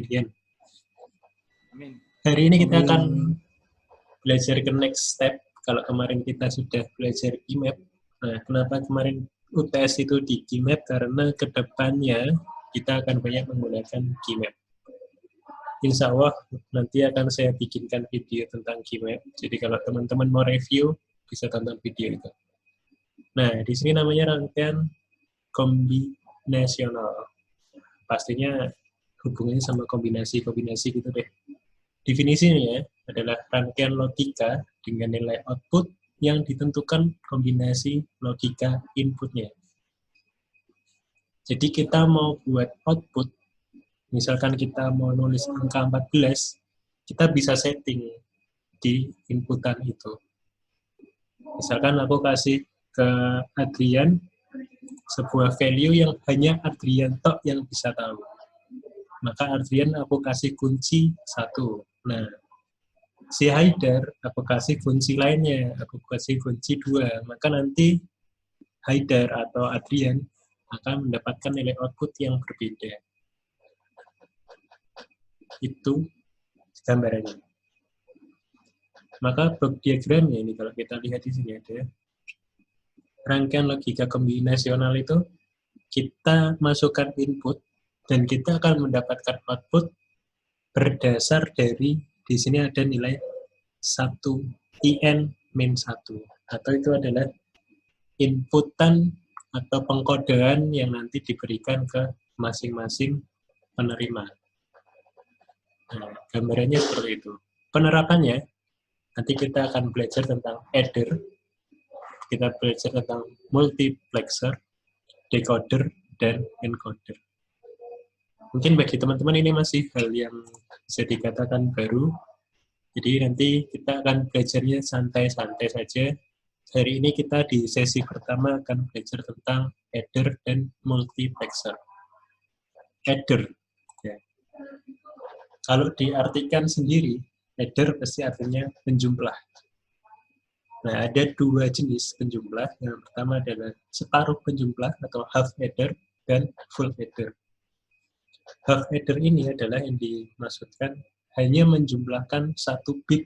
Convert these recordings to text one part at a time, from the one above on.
Dian. Amin. Hari ini kita akan belajar ke next step. Kalau kemarin kita sudah belajar GMap. Nah, kenapa kemarin UTS itu di GMap? Karena kedepannya kita akan banyak menggunakan GMap. Insya Allah nanti akan saya bikinkan video tentang GMap. Jadi kalau teman-teman mau review, bisa tonton video itu. Nah, di sini namanya rangkaian kombinasional. Pastinya hubungannya sama kombinasi-kombinasi gitu deh. Definisinya adalah rangkaian logika dengan nilai output yang ditentukan kombinasi logika inputnya. Jadi kita mau buat output, misalkan kita mau nulis angka 14, kita bisa setting di inputan itu. Misalkan aku kasih ke Adrian sebuah value yang hanya Adrian tok yang bisa tahu. Maka Adrian aku kasih kunci 1. Nah, si Haidar aku kasih kunci lainnya, aku kasih kunci 2. Maka nanti Haidar atau Adrian akan mendapatkan nilai output yang berbeda. Itu gambarannya. Maka blok diagramnya ini kalau kita lihat di sini ada rangkaian logika kombinasional itu kita masukkan input dan kita akan mendapatkan output berdasar dari di sini ada nilai 1 IN min 1 atau itu adalah inputan atau pengkodean yang nanti diberikan ke masing-masing penerima. Nah, gambarannya seperti itu. Penerapannya, nanti kita akan belajar tentang adder, kita belajar tentang multiplexer, decoder, dan encoder. Mungkin bagi teman-teman ini masih hal yang bisa dikatakan baru, jadi nanti kita akan belajarnya santai-santai saja. Hari ini kita di sesi pertama akan belajar tentang adder dan multiplexer. Adder, ya. Kalau diartikan sendiri, adder pasti artinya penjumlah. Nah, ada 2 jenis penjumlah. Yang pertama adalah separuh penjumlah atau half adder dan full adder. Half adder ini adalah yang dimaksudkan hanya menjumlahkan 1 bit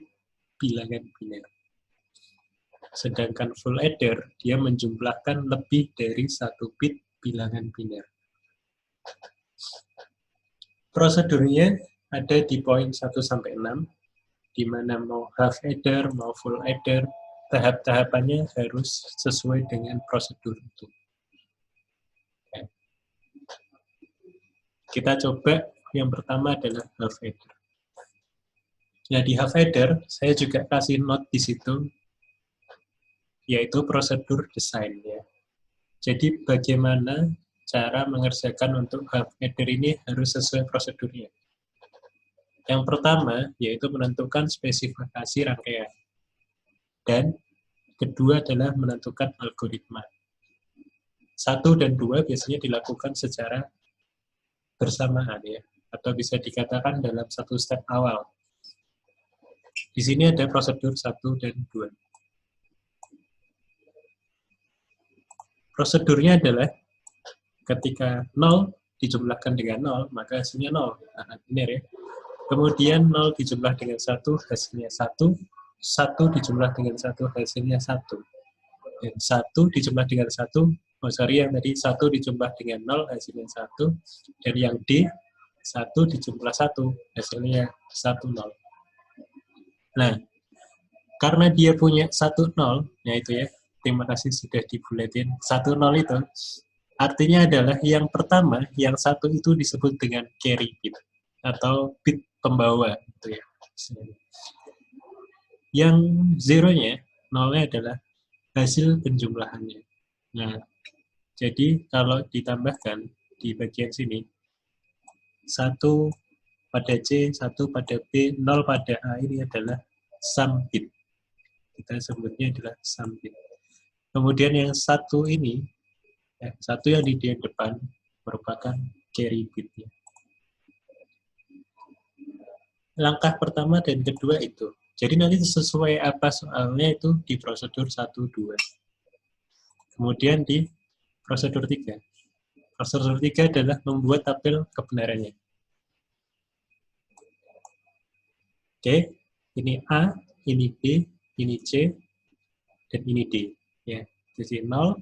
bilangan biner. Sedangkan full adder, dia menjumlahkan lebih dari 1 bit bilangan biner. Prosedurnya ada di poin 1-6, di mana mau half adder, mau full adder, tahap-tahapannya harus sesuai dengan prosedur itu. Kita coba yang pertama adalah half adder. Nah, di half adder, saya juga kasih note di situ, yaitu prosedur desain. Ya. Jadi bagaimana cara mengerjakan untuk half adder ini harus sesuai prosedurnya. Yang pertama, yaitu menentukan spesifikasi rangkaian. Dan kedua adalah menentukan algoritma. 1 dan 2 biasanya dilakukan secara bersamaan, ya, atau bisa dikatakan dalam satu step awal. Di sini ada prosedur 1 dan 2. Prosedurnya adalah ketika 0 dijumlahkan dengan 0, maka hasilnya 0. Nah, benar ya. Kemudian 0 dijumlah dengan 1, hasilnya 1. 1 dijumlah dengan 1, hasilnya 1. Dan 1 dijumlah dengan 1, yang tadi 1 dijumlah dengan 0, hasilnya 1. Dan yang D, 1 dijumlah 1, hasilnya 1, 0. Nah, karena dia punya 1, 0, yaitu ya, terima kasih sudah dibulatin, 1, 0 itu, artinya adalah yang pertama, yang 1 itu disebut dengan carry bit, atau bit pembawa gitu ya. Yang zeronya, 0-nya adalah hasil penjumlahannya. Nah, jadi kalau ditambahkan di bagian sini, 1 pada C, 1 pada B, 0 pada A ini adalah sum bit. Kita sebutnya adalah sum bit. Kemudian yang 1 ini, 1 yang di depan merupakan carry bitnya. Langkah pertama dan kedua itu. Jadi nanti sesuai apa soalnya itu di prosedur 1, 2. Kemudian di prosedur 3. Prosedur 3 adalah membuat tabel kebenarannya. Oke, ini A, ini B, ini C, dan ini D. Ya, jadi 0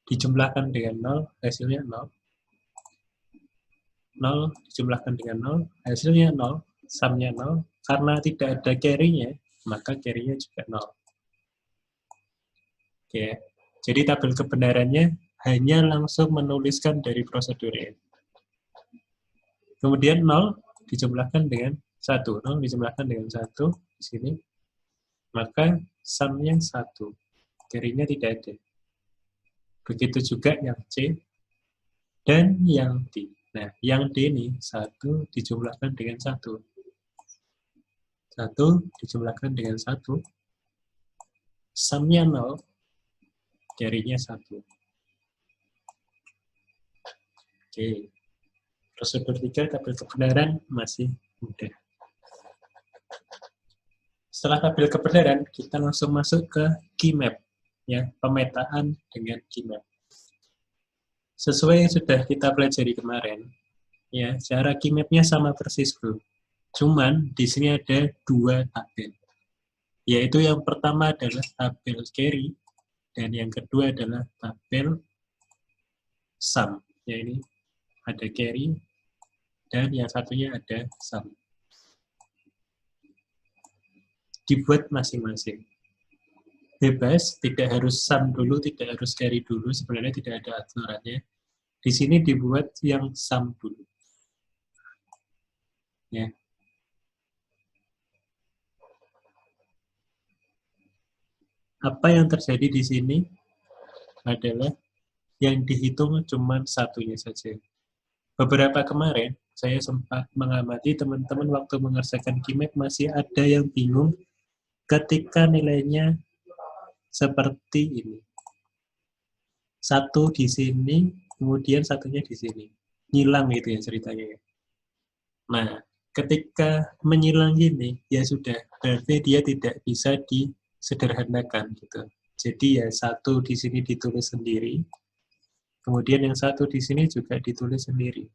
dijumlahkan dengan 0, hasilnya 0. 0 dijumlahkan dengan 0, hasilnya 0, sumnya 0. Karena tidak ada carry-nya, maka carry-nya juga 0. Oke, jadi tabel kebenarannya hanya langsung menuliskan dari prosedurnya. Kemudian 0 dijumlahkan dengan 1. 0 dijumlahkan dengan 1 di sini, maka sumnya 1. Carry-nya tidak ada. Begitu juga yang C dan yang D. Nah, yang D ini 1 dijumlahkan dengan 1. 1 dijumlahkan dengan 1. Sumnya 0, carry-nya 1. Oke. Prosedur 3, tabel kebenaran masih mudah. Setelah tabel kebenaran, kita langsung masuk ke key map, ya, pemetaan dengan key map. Sesuai yang sudah kita pelajari kemarin, ya, cara key map-nya sama persis, Bro. Cuman di sini ada 2 tabel. Yaitu yang pertama adalah tabel carry dan yang kedua adalah tabel sum. Ya, ini ada carry dan yang satunya ada sum. Dibuat masing-masing. Bebas, tidak harus sum dulu, tidak harus carry dulu, sebenarnya tidak ada aturannya. Di sini dibuat yang sum dulu. Ya. Apa yang terjadi di sini adalah yang dihitung cuma satunya saja. Beberapa kemarin, saya sempat mengamati teman-teman waktu mengerjakan KIMAP masih ada yang bingung ketika nilainya seperti ini. 1 di sini, kemudian satunya di sini. Ngilang gitu ya ceritanya. Nah, ketika menyilang gini, ya sudah, berarti dia tidak bisa disederhanakan gitu. Jadi ya 1 di sini ditulis sendiri, kemudian yang 1 di sini juga ditulis sendiri.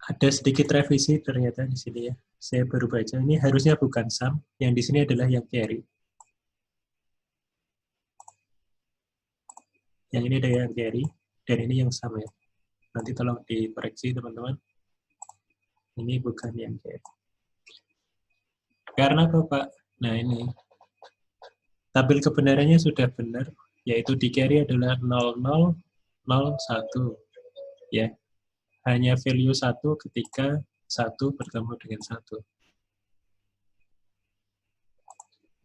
Ada sedikit revisi ternyata di sini ya. Saya baru baca, ini harusnya bukan sum, yang di sini adalah yang carry. Yang ini ada yang carry, dan ini yang sum ya. Nanti tolong dikoreksi teman-teman. Ini bukan yang carry. Karena apa, Pak? Nah ini, tabel kebenarannya sudah benar, yaitu di carry adalah 0001. Ya, hanya value 1 ketika 1 bertemu dengan 1.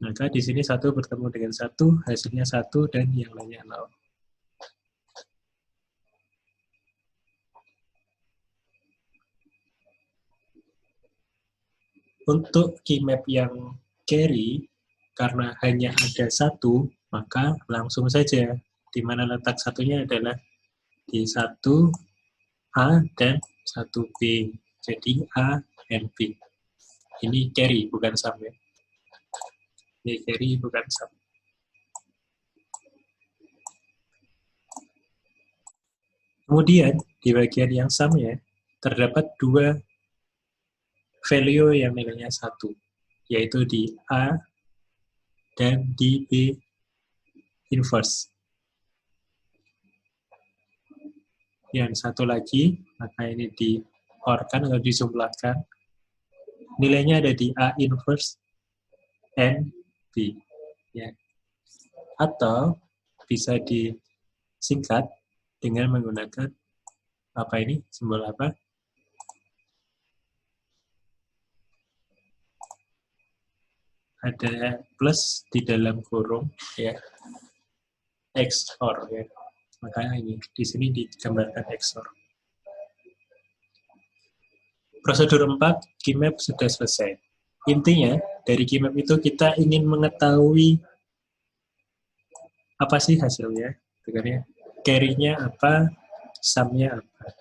Maka di sini 1 bertemu dengan 1, hasilnya 1 dan yang lainnya 0. Untuk key map yang carry, karena hanya ada 1, maka langsung saja. Di mana letak satunya adalah di 1A dan 1B. Jadi A dan B. Ini carry, bukan sum ya. Ini carry, bukan sum. Kemudian, di bagian yang sum ya, terdapat 2 value yang nilainya 1, yaitu di A dan di B inverse. Yang satu lagi, maka ini di-OR-kan atau dijumlahkan. Nilainya ada di A inverse and B. Ya. Atau bisa disingkat dengan menggunakan apa ini, simbol apa? Ada plus di dalam kurung ya, XOR ya. Makanya ini di sini digambarkan XOR. Prosedur 4, key map sudah selesai. Intinya dari key map itu kita ingin mengetahui apa sih hasilnya, carry-nya apa, sum-nya apa.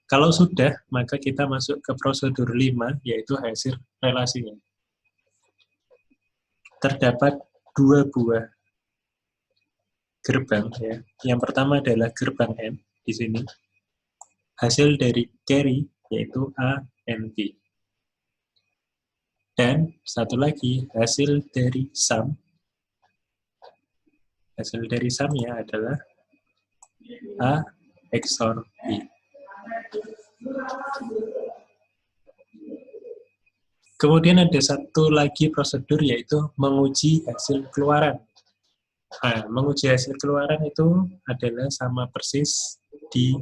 Kalau sudah, maka kita masuk ke prosedur 5, yaitu hasil relasinya. Terdapat 2 buah gerbang ya. Yang pertama adalah gerbang N di sini. hasil dari carry, yaitu A and B. Dan satu lagi, hasil dari sum. Hasil dari sumnya adalah A XOR B. Kemudian ada satu lagi prosedur, yaitu menguji hasil keluaran. Nah, menguji hasil keluaran itu adalah sama persis di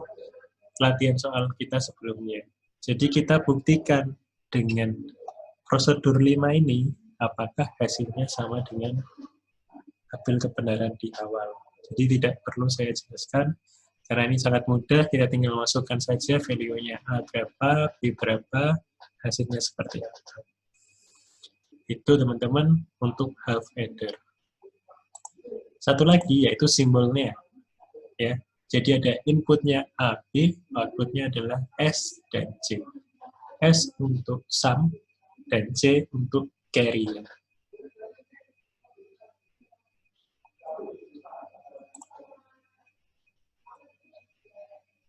latihan soal kita sebelumnya. Jadi kita buktikan dengan prosedur 5 ini, apakah hasilnya sama dengan tabel kebenaran di awal. Jadi tidak perlu saya jelaskan, karena ini sangat mudah, kita tinggal masukkan saja value-nya A berapa, B berapa, hasilnya seperti apa. Itu teman-teman untuk half adder. Satu lagi yaitu simbolnya. Ya. Jadi ada inputnya A, B, outputnya adalah S dan C. S untuk sum dan C untuk carry.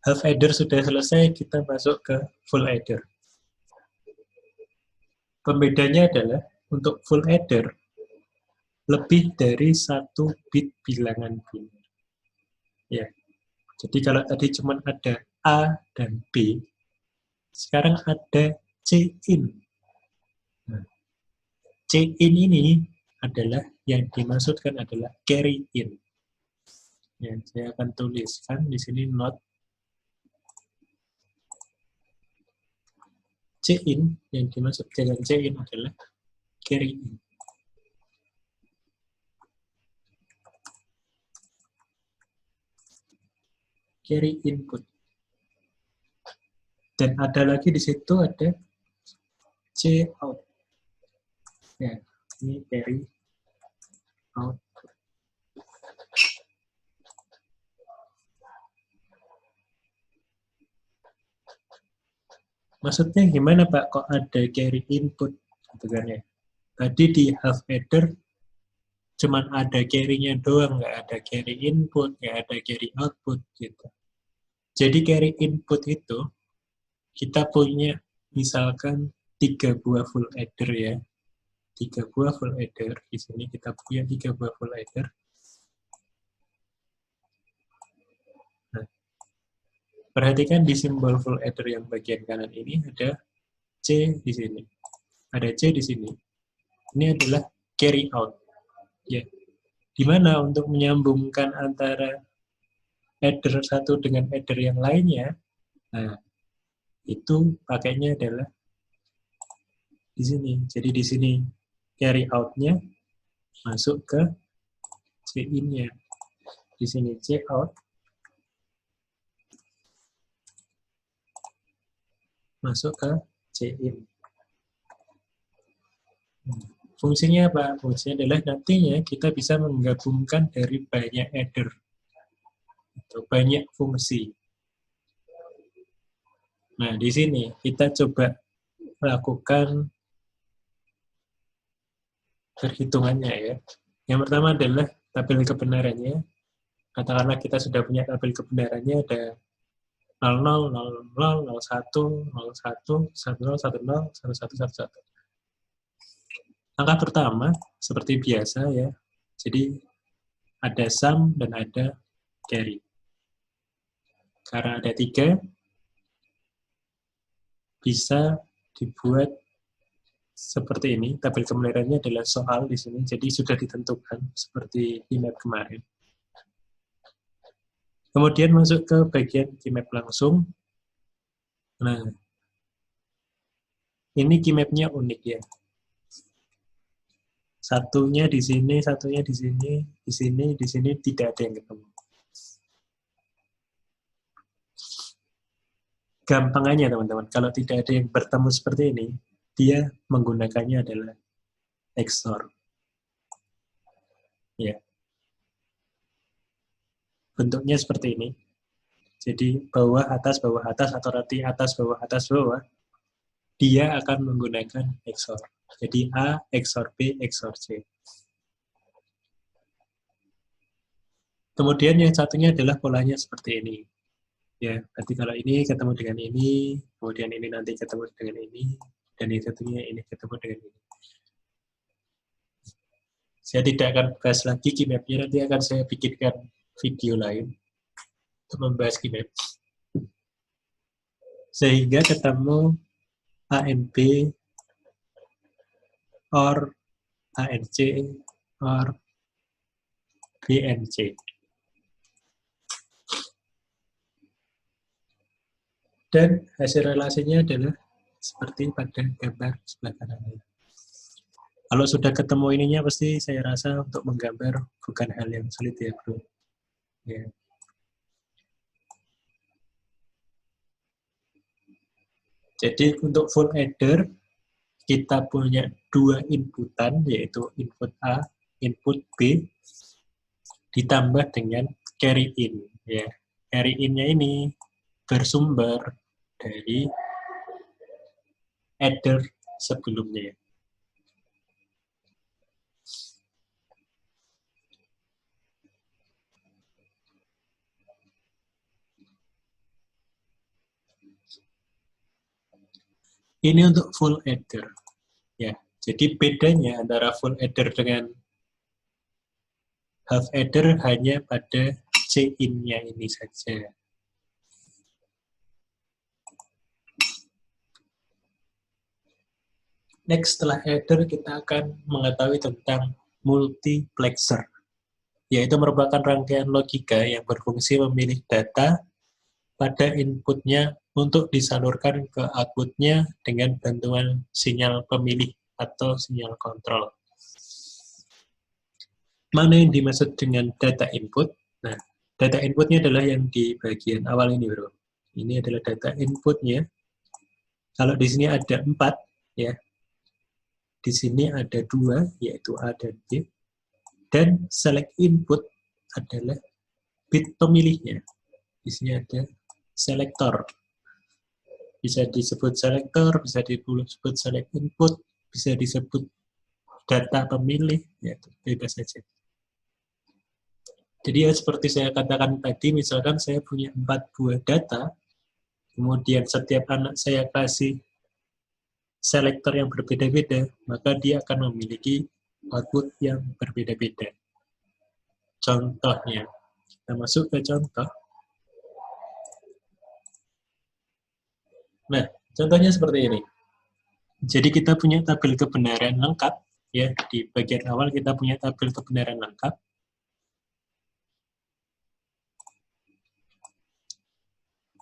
Half adder sudah selesai, kita masuk ke full adder. Pembedanya adalah untuk full adder lebih dari 1 bit bilangan biner. Ya. Jadi kalau tadi cuma ada A dan B, sekarang ada C-in. Nah, C-in ini adalah yang dimaksudkan adalah carry in. Ya, saya akan tuliskan di sini note C-in, yang dimaksud dengan C-in adalah carry in. Carry input. Dan ada lagi di situ ada C out. Ya, ini carry out. Maksudnya gimana Pak? Kok ada carry input? Gitu kan ya. Tadi di half adder cuman ada carry-nya doang, nggak ada carry input, nggak ada carry output gitu. Jadi carry input itu kita punya misalkan 3 buah full adder ya. 3 buah full adder. Di sini kita punya 3 buah full adder. Nah, perhatikan di simbol full adder yang bagian kanan ini ada C di sini. Ada C di sini. Ini adalah carry out. Ya. Di mana untuk menyambungkan antara adder satu dengan adder yang lainnya, nah, itu pakainya adalah di sini. Jadi di sini carry out-nya masuk ke C-in-nya. Di sini C out masuk ke C-in. Fungsinya apa? Fungsinya adalah nantinya kita bisa menggabungkan dari banyak adder. Atau banyak fungsi. Nah, di sini kita coba lakukan perhitungannya ya. Yang pertama adalah tabel kebenarannya. Katakanlah kita sudah punya tabel kebenarannya, ada 00, 00, 01, 01, 10, 10, 11, 11. Langkah pertama, seperti biasa ya, jadi ada sum dan ada carry. Karena ada 3, bisa dibuat seperti ini. Tabel kebenarannya adalah soal di sini, jadi sudah ditentukan seperti IMAP kemarin. Kemudian masuk ke bagian IMAP langsung. Nah, ini IMAP-nya unik ya. Satunya di sini, satunya di sini, di sini, di sini tidak ada yang ketemu. Gampangannya teman-teman, kalau tidak ada yang bertemu seperti ini, dia menggunakannya adalah XOR. Ya. Bentuknya seperti ini. Jadi bawah atas atau nanti atas bawah, dia akan menggunakan XOR. Jadi A XOR B XOR C. Kemudian yang satunya adalah polanya seperti ini. Ya, berarti kalau ini ketemu dengan ini, kemudian ini nanti ketemu dengan ini, dan yang satunya ini ketemu dengan ini. Saya tidak akan bahas lagi Keymap-nya, nanti akan saya bikinkan video lain untuk membahas Keymap. Sehingga ketemu ANB or ANC or BNC. Dan hasil relasinya adalah seperti pada gambar sebelah kanan. Kalau sudah ketemu ininya, pasti saya rasa untuk menggambar bukan hal yang sulit ya, bro. Ya. Jadi untuk full adder, kita punya dua inputan, yaitu input A, input B, ditambah dengan carry in. Ya. Carry in-nya ini bersumber dari adder sebelumnya. Ini untuk full adder. Ya, jadi bedanya antara full adder dengan half adder hanya pada C-in-nya ini saja. Next, setelah adder, kita akan mengetahui tentang multiplexer, yaitu merupakan rangkaian logika yang berfungsi memilih data pada inputnya untuk disalurkan ke outputnya dengan bantuan sinyal pemilih atau sinyal kontrol. Mana yang dimaksud dengan data input? Nah, data inputnya adalah yang di bagian awal ini, bro. Ini adalah data inputnya. Kalau di sini ada 4, ya. Di sini ada 2, yaitu A dan B. Dan select input adalah bit pemilihnya. Di sini ada selektor. Bisa disebut selektor, bisa disebut select input, bisa disebut data pemilih, ya bebas saja. Jadi ya seperti saya katakan tadi, misalkan saya punya 4 buah data, kemudian setiap anak saya kasih selektor yang berbeda-beda, maka dia akan memiliki output yang berbeda-beda. Contohnya, kita masuk ke contoh. Nah, contohnya seperti ini. Jadi kita punya tabel kebenaran lengkap, ya di bagian awal kita punya tabel kebenaran lengkap.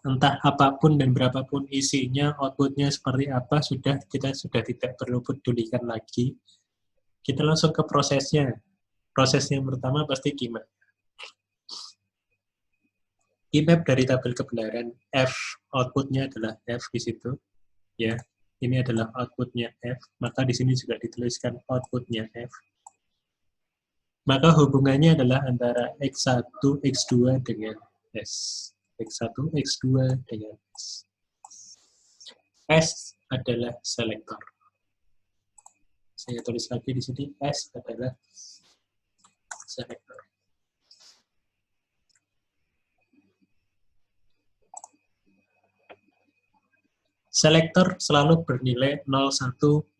Entah apapun dan berapapun isinya, outputnya seperti apa, kita sudah tidak perlu pedulikan lagi. Kita langsung ke prosesnya. Proses yang pertama pasti Keymap. Keymap dari tabel kebenaran F, outputnya adalah F di situ. Ya, ini adalah outputnya F, maka di sini juga dituliskan outputnya F. Maka hubungannya adalah antara X1, X2 dengan S. X1, X2 dengan S. S adalah selektor. Saya tulis lagi di sini, S adalah selektor. Selektor selalu bernilai 01, 01,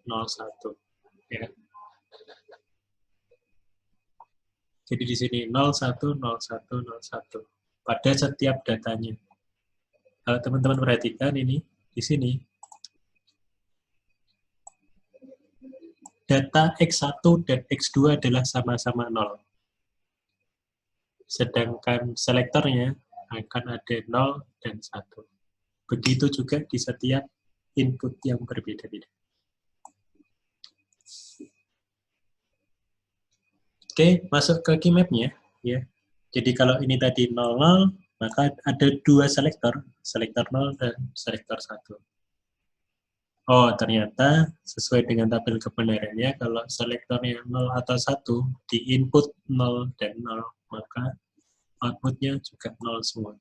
01. Ya. Jadi di sini 01, 01, 01 pada setiap datanya. Kalau teman-teman perhatikan ini, di sini data X1 dan X2 adalah sama-sama 0. Sedangkan selektornya akan ada 0 dan 1. Begitu juga di setiap input yang berbeda-beda. Oke, masuk ke Keymap-nya. Ya. Jadi kalau ini tadi 00, maka ada 2 selektor 0 dan selektor 1. Oh, ternyata sesuai dengan tabel kebenarannya, kalau selektornya 0 atau 1, di input 0 dan 0, maka outputnya juga 0 semua.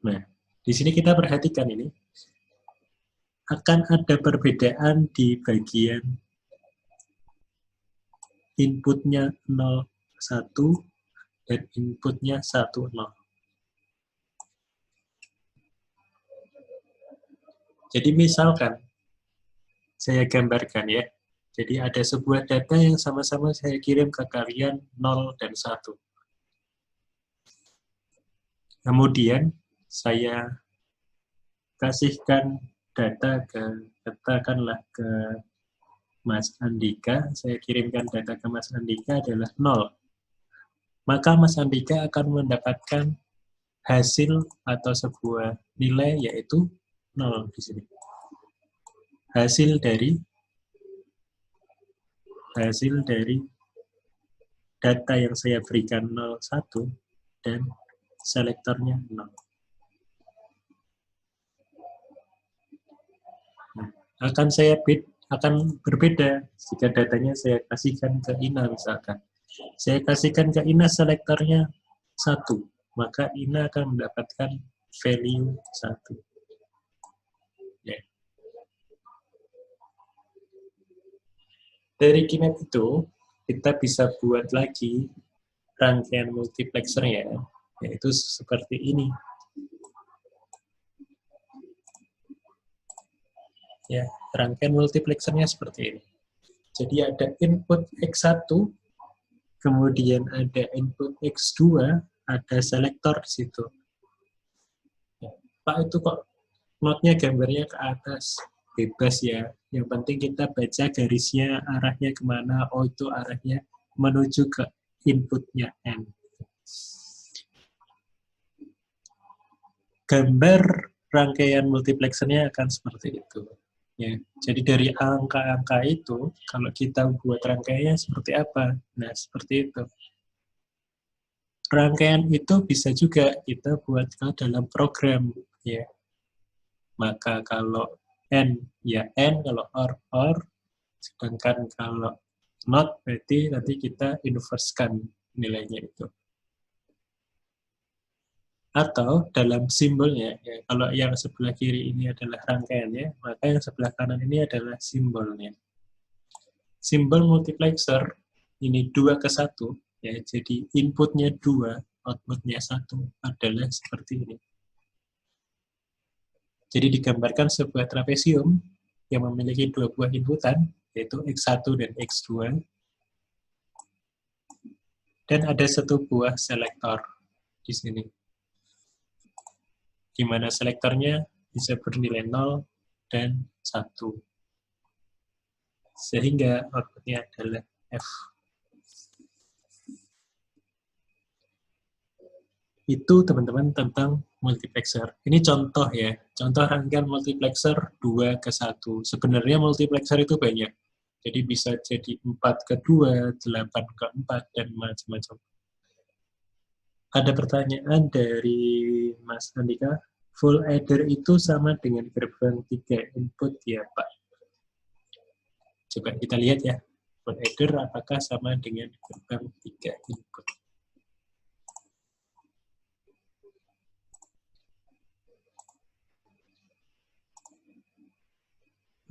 Nah, di sini kita perhatikan ini, akan ada perbedaan di bagian inputnya 0, 1, dan inputnya 1, 0. Jadi misalkan, saya gambarkan ya, jadi ada sebuah data yang sama-sama saya kirim ke kalian 0 dan 1. Kemudian saya kasihkan data katakanlah ke Mas Andika, saya kirimkan data ke Mas Andika adalah 0. Maka Mas Andika akan mendapatkan hasil atau sebuah nilai yaitu 0 di sini. Hasil dari data yang saya berikan 0, 1 dan selektornya 0. Nah, akan berbeda jika datanya saya kasihkan ke Ina misalkan. Saya kasihkan ke Ina selektornya 1, maka Ina akan mendapatkan value 1. Ya. Dari Kinet itu, kita bisa buat lagi rangkaian multiplexernya, yaitu seperti ini. Ya, rangkaian multiplexernya seperti ini. Jadi ada input X1, kemudian ada input X2, ada selektor di situ. Ya, Pak, itu kok notnya gambarnya ke atas? Bebas ya. Yang penting kita baca garisnya arahnya kemana. Oh, itu arahnya menuju ke inputnya N. Gambar rangkaian multiplexernya akan seperti itu. Ya, jadi dari angka-angka itu, kalau kita buat rangkaiannya seperti apa? Nah, seperti itu. Rangkaian itu bisa juga kita buat ke dalam program. Ya. Maka kalau N, ya N, kalau OR, sedangkan kalau not, berarti nanti kita inverse-kan nilainya itu. Atau dalam simbolnya, ya, kalau yang sebelah kiri ini adalah rangkaiannya, maka yang sebelah kanan ini adalah simbolnya. Simbol multiplexer ini 2 ke 1, ya, jadi inputnya 2, outputnya 1 adalah seperti ini. Jadi digambarkan sebuah trapesium yang memiliki 2 buah inputan, yaitu X1 dan X2, dan ada 1 buah selektor di sini. Di mana selektornya bisa bernilai 0 dan 1. Sehingga outputnya adalah F. Itu teman-teman tentang multiplexer. Ini contoh ya, contoh rangkaian multiplexer 2 ke 1. Sebenarnya multiplexer itu banyak. Jadi bisa jadi 4 ke 2, 8 ke 4, dan macam-macam. Ada pertanyaan dari Mas Andika, full adder itu sama dengan gerbang 3 input ya Pak? Coba kita lihat ya, full adder apakah sama dengan gerbang 3 input?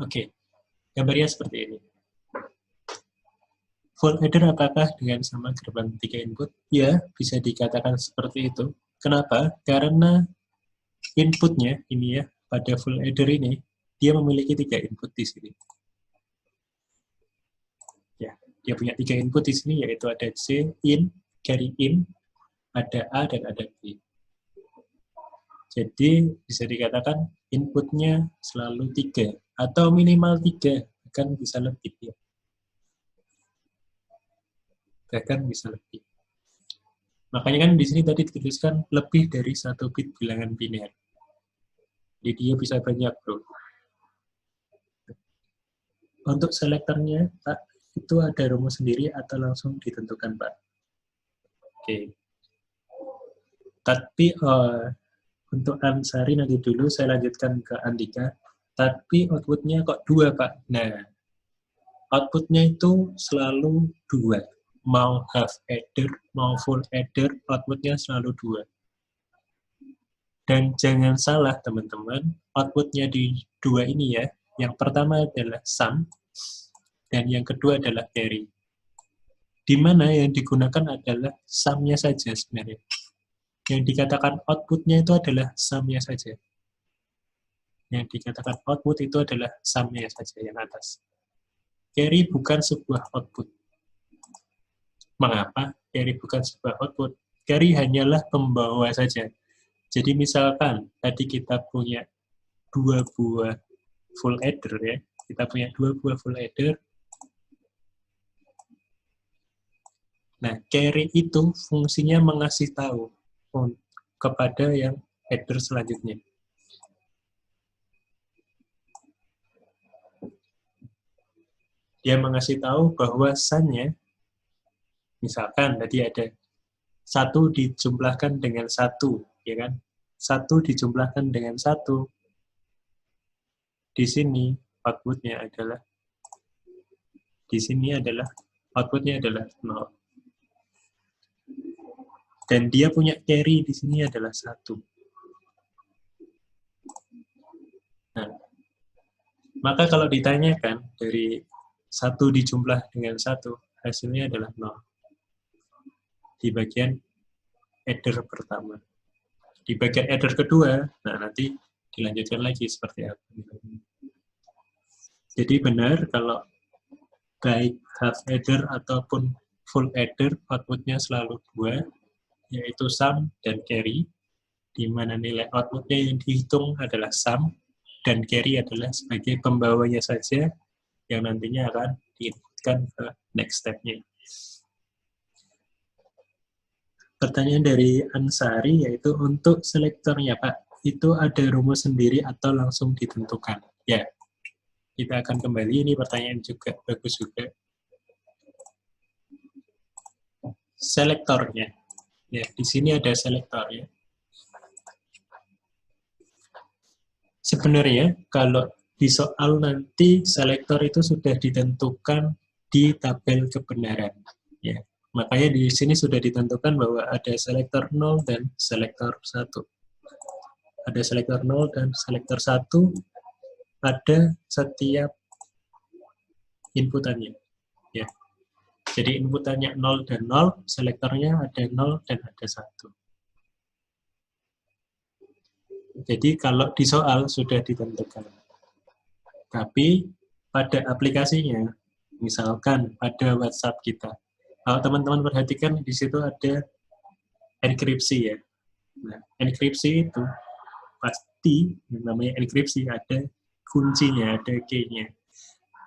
Oke, gambarnya seperti ini. Full adder apakah dengan sama gerbang 3 input? Ya, bisa dikatakan seperti itu. Kenapa? Karena inputnya ini ya, pada full adder ini, dia memiliki 3 input di sini. Ya, dia punya 3 input di sini, yaitu ada C, in, carry in, ada A, dan ada B. Jadi, bisa dikatakan inputnya selalu 3, atau minimal 3, bahkan bisa lebih. Ya. Bahkan bisa lebih. Makanya kan di sini tadi dituliskan lebih dari 1 bit bilangan biner. Jadi dia bisa banyak, bro. Untuk selektornya, Pak, itu ada rumus sendiri atau langsung ditentukan, Pak? Oke. Tapi untuk Ansari nanti dulu saya lanjutkan ke Andika. Tapi outputnya kok 2, Pak? Nah, outputnya itu selalu 2. Mau half adder, mau full adder, outputnya selalu 2. Dan jangan salah, teman-teman, outputnya di 2 ini ya, yang pertama adalah sum, dan yang kedua adalah carry. di mana yang digunakan adalah sum-nya saja sebenarnya. Yang dikatakan output-nya itu adalah sum-nya saja. Yang dikatakan output itu adalah sum-nya saja yang atas. Carry bukan sebuah output. Mengapa carry bukan sebuah output? Carry hanyalah pembawa saja. Jadi misalkan tadi kita punya 2 buah full adder ya. Kita punya 2 buah full adder. Nah, carry itu fungsinya mengasih tahu kepada yang adder selanjutnya. Dia mengasih tahu bahwasannya, misalkan tadi ada 1 dijumlahkan dengan 1, ya kan? 1 dijumlahkan dengan 1. Di sini outputnya adalah, di sini adalah outputnya adalah 0. Dan dia punya carry di sini adalah 1. Nah, maka kalau ditanyakan dari 1 dijumlah dengan 1, hasilnya adalah 0. Di bagian adder pertama. Di bagian adder kedua, nah nanti dilanjutkan lagi seperti apa. Jadi benar kalau baik half adder ataupun full adder, outputnya selalu 2, yaitu sum dan carry, di mana nilai outputnya yang dihitung adalah sum, dan carry adalah sebagai pembawanya saja, yang nantinya akan diinputkan ke next step-nya. Pertanyaan dari Ansari yaitu untuk selektornya Pak, itu ada rumus sendiri atau langsung ditentukan? Ya, kita akan kembali, ini pertanyaan juga, bagus juga. Selektornya, ya di sini ada selektornya. Sebenarnya kalau di soal nanti selektor itu sudah ditentukan di tabel kebenaran. Ya, makanya di sini sudah ditentukan bahwa ada selektor 0 dan selektor 1. Ada selektor 0 dan selektor 1 pada setiap inputannya. Ya. Jadi inputannya 0 dan 0, selektornya ada 0 dan ada 1. Jadi kalau di soal sudah ditentukan. Tapi pada aplikasinya, misalkan pada WhatsApp kita, kalau teman-teman perhatikan di situ ada enkripsi ya. Nah, enkripsi itu pasti namanya enkripsi ada kuncinya, ada key-nya.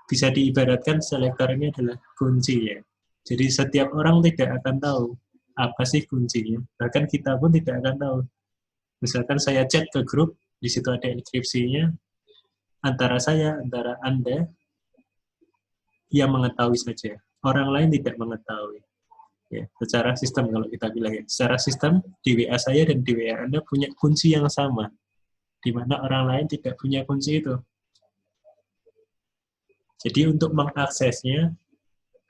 Bisa diibaratkan selektor ini adalah kunci ya. Jadi setiap orang tidak akan tahu apa sih kuncinya. Bahkan kita pun tidak akan tahu. Misalkan saya chat ke grup, di situ ada enkripsinya, antara saya, antara Anda, yang mengetahui saja. Orang lain tidak mengetahui. Ya, secara sistem kalau kita bilang ya. Secara sistem, di WA saya dan di WA Anda punya kunci yang sama. Di mana orang lain tidak punya kunci itu. Jadi untuk mengaksesnya,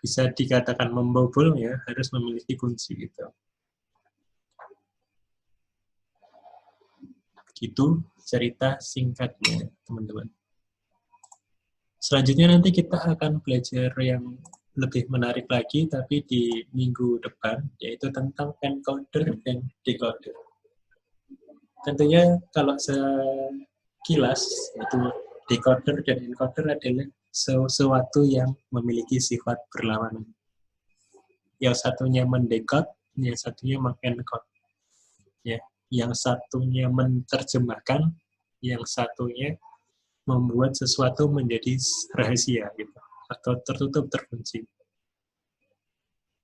bisa dikatakan membobol ya, harus memiliki kunci itu. Gitu cerita singkatnya, teman-teman. Selanjutnya nanti kita akan belajar yang lebih menarik lagi, tapi di minggu depan, yaitu tentang encoder dan decoder. Tentunya kalau sekilas, itu decoder dan encoder adalah sesuatu yang memiliki sifat berlawanan. Yang satunya mendekode, yang satunya mengencode. Ya, yang satunya menerjemahkan, yang satunya membuat sesuatu menjadi rahasia gitu, atau tertutup, terkunci.